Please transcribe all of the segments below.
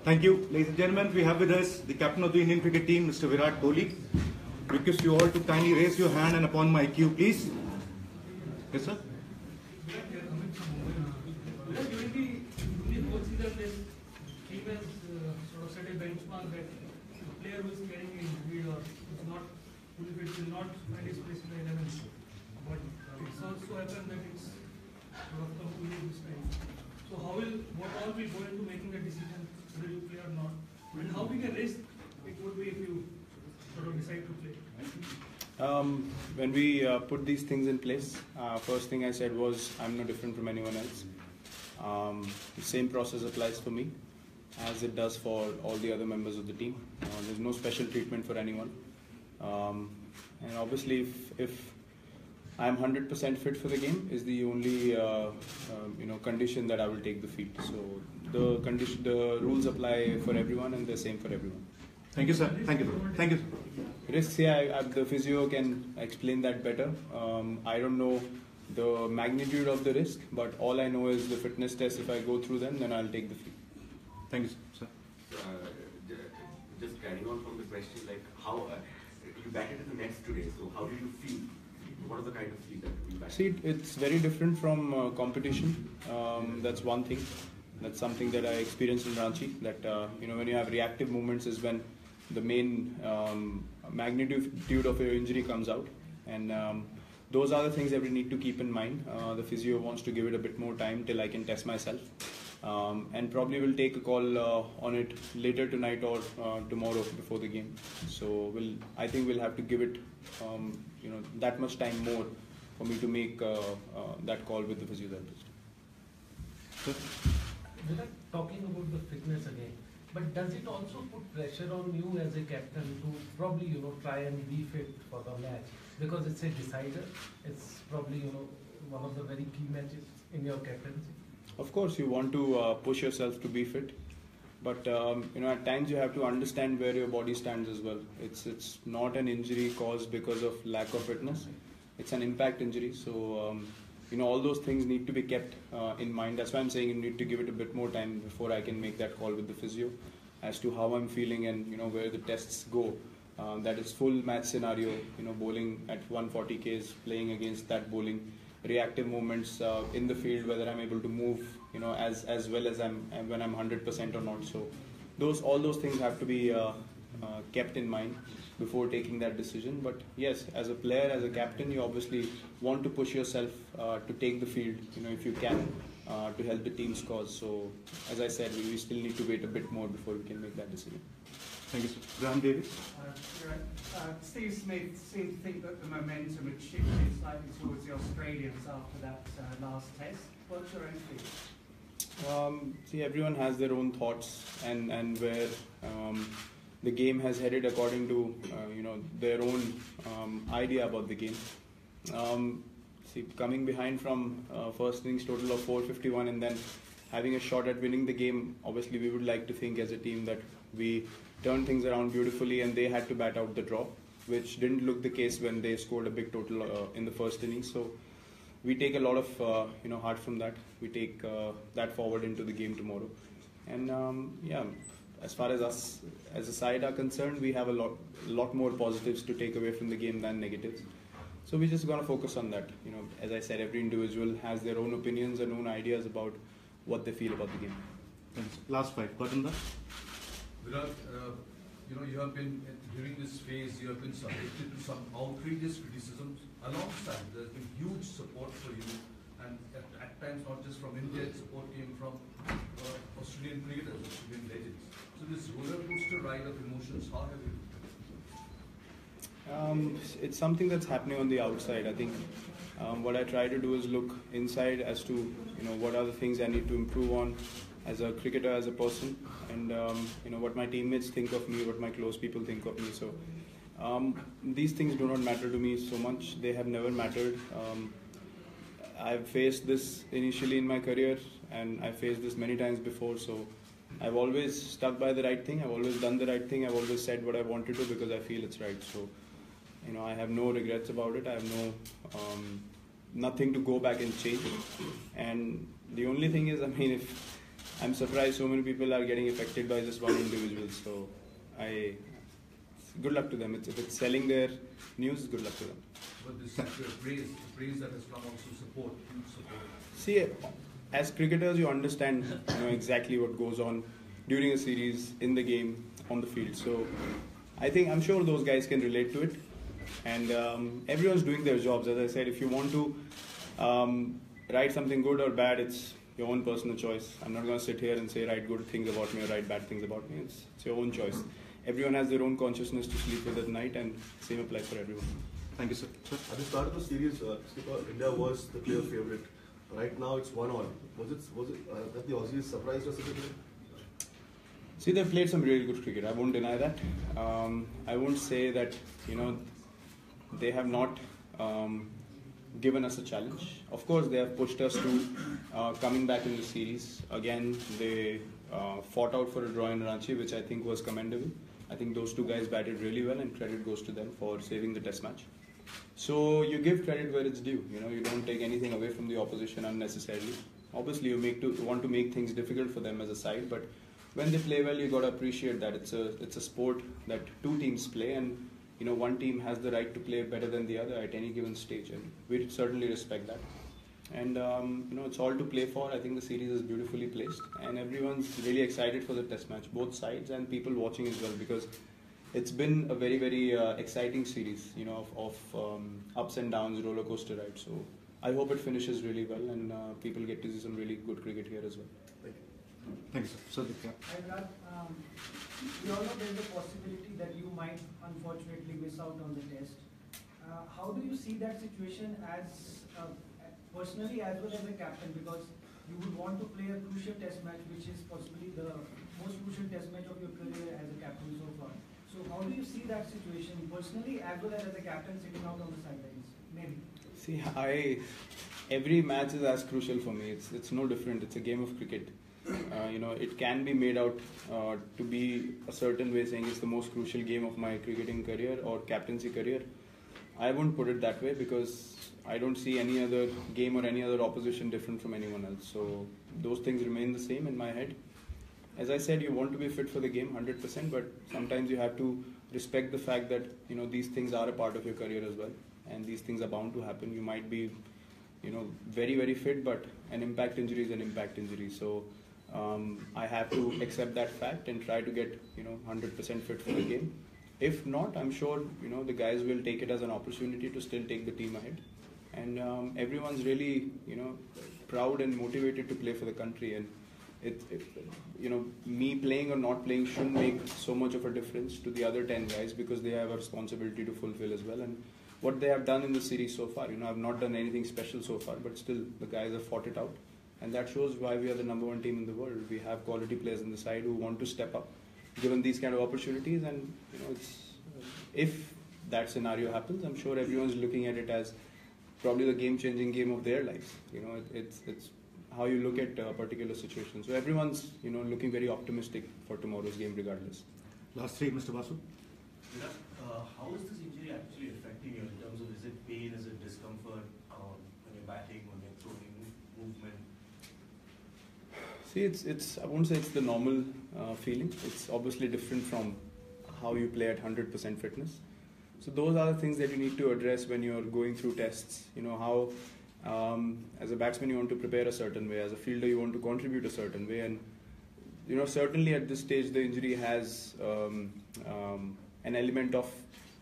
Thank you. Ladies and gentlemen, we have with us the captain of the Indian cricket team, Mr. Virat Kohli. Request you all to kindly raise your hand and upon my cue, please. Yes, sir. Team has sort of set a benchmark that a player who is carrying an injury or is not fully fit will not find his place in the 11. But it's also happened that it's sort of come to you this time. So what all will go into making the decision whether you play or not? And how big a risk it would be if you sort of decide to play? When we put these things in place, first thing I said was I'm no different from anyone else. The same process applies for me as it does for all the other members of the team. There's no special treatment for anyone. And obviously, if I'm 100% fit for the game, is the only condition that I will take the field. So the rules apply for everyone, and they're same for everyone. Thank you, sir. Thank you. Thank you. Risks, yeah, the physio can explain that better. I don't know the magnitude of the risk, but all I know is the fitness test. If I go through them, then I'll take the field. Thank you, sir. Just carrying on from the question, like how you batted in the nets today, so how did you feel? What is the kind of feel that you batted? See, it's very different from competition. That's one thing. That's something that I experienced in Ranchi. That when you have reactive movements is when the main magnitude of your injury comes out, and those are the things that we need to keep in mind. The physio wants to give it a bit more time till I can test myself. And probably will take a call on it later tonight or tomorrow before the game. So I think we'll have to give it that much time more for me to make that call with the physiotherapist. Without talking about the fitness again, but does it also put pressure on you as a captain to probably try and be fit for the match, because it's a decider? It's probably one of the very key matches in your captaincy. Of course, you want to push yourself to be fit, but at times you have to understand where your body stands as well. It's not an injury caused because of lack of fitness. It's an impact injury, so all those things need to be kept in mind. That's why I'm saying you need to give it a bit more time before I can make that call with the physio as to how I'm feeling and where the tests go. That is full match scenario. Bowling at 140 Ks, playing against that bowling. Reactive movements in the field, whether I'm able to move, as well as when I'm 100% or not. So all those things have to be kept in mind before taking that decision. But yes, as a player, as a captain, you obviously want to push yourself to take the field, if you can, to help the team's cause. So as I said, we still need to wait a bit more before we can make that decision. Thank you, sir. Graham Davis. Steve Smith seemed to think that the momentum had shifted slightly towards the Australians after that last test. What's your own feeling? See, everyone has their own thoughts and where the game has headed according to their own idea about the game. See, coming behind from first innings total of 451 and then having a shot at winning the game, obviously we would like to think as a team that we turned things around beautifully and they had to bat out the draw, which didn't look the case when they scored a big total in the first innings. So we take a lot of heart from that. We take that forward into the game tomorrow. And as far as us as a side are concerned, we have a lot more positives to take away from the game than negatives. So we're just going to focus on that. As I said, every individual has their own opinions and own ideas about what they feel about the game. Thanks. Last five. Patanda. Virat, you have been, during this phase, you have been subjected to some outrageous criticisms. Alongside, there's been huge support for you, and at times not just from India, support came from Australian cricketers, Australian legends. So this roller coaster ride of emotions, how have you? It's something that's happening on the outside. I think what I try to do is look inside as to what are the things I need to improve on as a cricketer, as a person, and what my teammates think of me, what my close people think of me. So these things do not matter to me so much. They have never mattered. I've faced this initially in my career, and I faced this many times before. So I've always stuck by the right thing. I've always done the right thing. I've always said what I wanted to because I feel it's right. So I have no regrets about it. I have nothing to go back and change. And the only thing is, if I'm surprised so many people are getting affected by just one individual. So good luck to them. If it's selling their news, good luck to them. But this praise that has come also support, huge support. See, as cricketers, you understand exactly what goes on during a series, in the game, on the field. So I'm sure those guys can relate to it. And everyone's doing their jobs. As I said, if you want to write something good or bad, it's your own personal choice. I'm not going to sit here and say write good things about me or write bad things about me. It's your own choice. Everyone has their own consciousness to sleep with at night, and same applies for everyone. Thank you, sir. Sir? At the start of the series, India was the clear favourite. Right now, it's 1-1. Was it that the Aussies surprised us a bit? See, they've played some really good cricket. I won't deny that. I won't say that they have not given us a challenge. Of course, they have pushed us to coming back in the series. Again, they fought out for a draw in Ranchi, which I think was commendable. I think those two guys batted really well, and credit goes to them for saving the test match. So you give credit where it's due. You don't take anything away from the opposition unnecessarily. Obviously, you want to make things difficult for them as a side, but when they play well, you got to appreciate that it's a sport that two teams play, and one team has the right to play better than the other at any given stage, and we certainly respect that. And it's all to play for. I think the series is beautifully placed, and everyone's really excited for the test match, both sides and people watching as well, because it's been a very, very exciting series, of ups and downs, roller coaster ride. So I hope it finishes really well, and people get to see some really good cricket here as well. Thank you, sir. Hi, Virat. We all know there's a possibility that you might unfortunately miss out on the test. How do you see that situation as personally as well as a captain? Because you would want to play a crucial test match, which is possibly the most crucial test match of your career as a captain so far. So how do you see that situation personally as well as a captain sitting out on the sidelines? Maybe. See, every match is as crucial for me. It's no different. It's a game of cricket. It can be made out to be a certain way, saying it's the most crucial game of my cricketing career or captaincy career. I wouldn't put it that way, because I don't see any other game or any other opposition different from anyone else. So those things remain the same in my head. As I said, you want to be fit for the game 100%, but sometimes you have to respect the fact that these things are a part of your career as well, and these things are bound to happen. You might be very, very fit, but an impact injury is an impact injury. So I have to accept that fact and try to get 100% fit for the game. If not, I'm sure the guys will take it as an opportunity to still take the team ahead, and everyone's really proud and motivated to play for the country. And me playing or not playing shouldn't make so much of a difference to the other 10 guys, because they have a responsibility to fulfill as well. And what they have done in the series so far, I've not done anything special so far, but still the guys have fought it out. And that shows why we are the #1 team in the world. We have quality players on the side who want to step up, given these kind of opportunities. And if that scenario happens, I'm sure everyone's looking at it as probably the game-changing game of their lives. It's how you look at a particular situation. So everyone's looking very optimistic for tomorrow's game, regardless. Last three, Mr. Basu. Virat, how is this injury actually affecting you in terms of, is it pain, is it discomfort when you're batting, when you're throwing, movement? See, I won't say it's the normal feeling. It's obviously different from how you play at 100% fitness. So those are the things that you need to address when you're going through tests. How as a batsman you want to prepare a certain way, as a fielder you want to contribute a certain way, and certainly at this stage the injury has an element of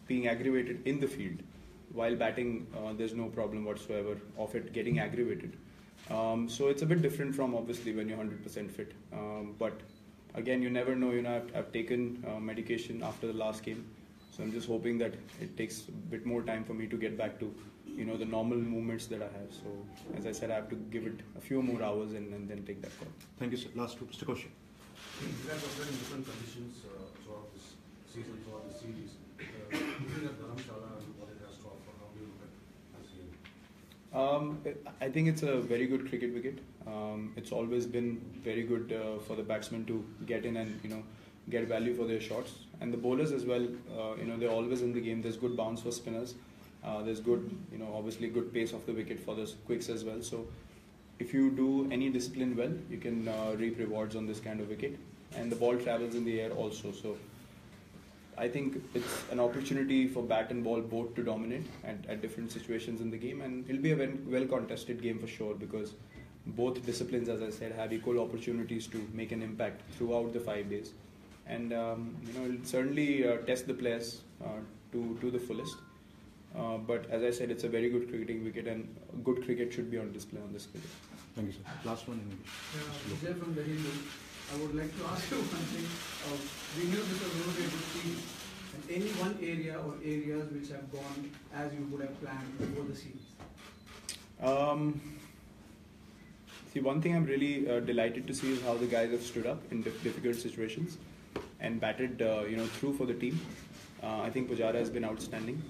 being aggravated in the field. While batting, there's no problem whatsoever of it getting aggravated. So it's a bit different from obviously when you're 100% fit. But again, you never know. I've taken medication after the last game, so I'm just hoping that it takes a bit more time for me to get back to the normal movements that I have. So as I said, I have to give it a few more hours and then take that call. Thank you, sir. Last two, Mr. Kaushik. You guys have played in different conditions throughout this season, throughout the series. Looking at Dharamsala and what it has to offer, how do you look at this game? I think it's a very good cricket wicket. It's always been very good for the batsmen to get in and get value for their shots, and the bowlers as well. They're always in the game. There's good bounce for spinners. There's good, obviously good pace off the wicket for the quicks as well. So if you do any discipline well, you can reap rewards on this kind of wicket. And the ball travels in the air also. So I think it's an opportunity for bat and ball both to dominate at different situations in the game. And it'll be a very well contested game for sure, because both disciplines, as I said, have equal opportunities to make an impact throughout the 5 days. And it'll certainly test the players to the fullest. But as I said, it's a very good cricketing wicket, and good cricket should be on display on this cricket. Thank you, sir. Last one. Vijay from Delhi. I would like to ask you one thing. We knew this was going to be a good team. And any one area or areas which have gone as you would have planned before the series? See, one thing I'm really delighted to see is how the guys have stood up in difficult situations and batted, through for the team. I think Pujara has been outstanding.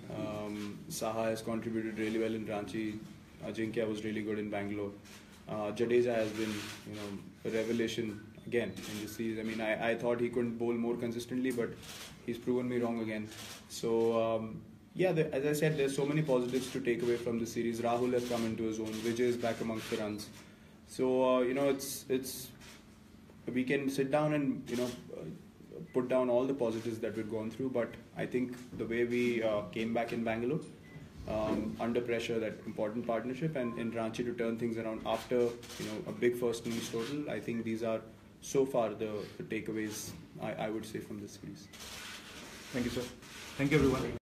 Saha has contributed really well in Ranchi. Ajinkya was really good in Bangalore. Jadeja has been, a revelation again in this series. I mean, I thought he couldn't bowl more consistently, but he's proven me wrong again. So, as I said, there's so many positives to take away from the series. Rahul has come into his own. Vijay is back amongst the runs. So, it's we can sit down and, put down all the positives that we've gone through, but I think the way we came back in Bangalore, under pressure, that important partnership, and in Ranchi to turn things around after a big first innings total, I think these are so far the takeaways I would say from this series. Thank you, sir. Thank you, everyone.